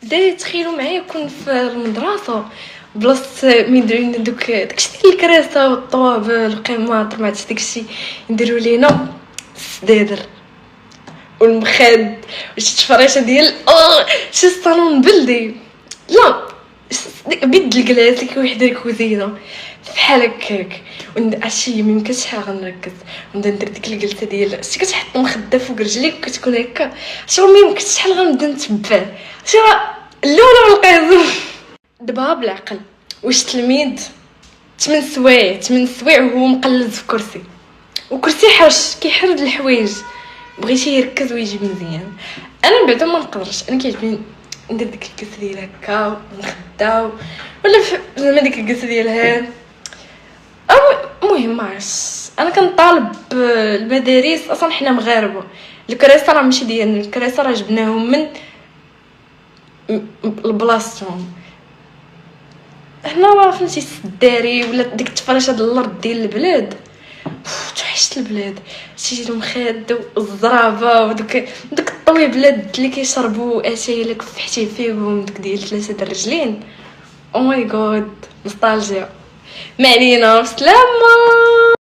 بدا تخيلوا معايا كون في المدرسه بلاصه ميديرين داكشي ديال الكراسه والطوابل والقماط ما عرفتش داكشي نديروا لينا السدادر والمخاد وشي تفريشه ديال شي صالون بلدي لا بيد الكلاس اللي كيوحد الكوزينه بحال هكاك عشيه ميمكنش شحال غنركز ونبدا ندير ديك الجلسه ديال شتي كتحط مخده فوق رجليك وكتكون هكا شو ميمكنش شحال غنبدا نتبع شي الاولى والقيزم دابا بالعقل واش تلميذ 8 سوايع وهو مقلد في كرسي وكرسي حرش كيحرد الحوايج بغيتي يركز ويجيب مزيان انا بعدا ما نقدرش انا كيعجبني ندير ديك الجلسه ديال هكا ونخداو ولا زعما ديك الجلسه ديال ها المهم عرفتش انا كنطالب المدارس اصلا حنا مغاربه الكراسه راه ماشي ديالنا الكراسه راه جبناهم من البلاصتهم هنا راه فهمتي السداري ولا ديك التفرشه ديال الارض ديال البلاد توحشت البلاد شي المخاد والزرابه ودوك الطويبلات اللي كيشربوا اتاي لك فتحتي فيهم ديك ديال 3 الرجلين او ماي جاد نوستالجيا ما علينا بسلامه.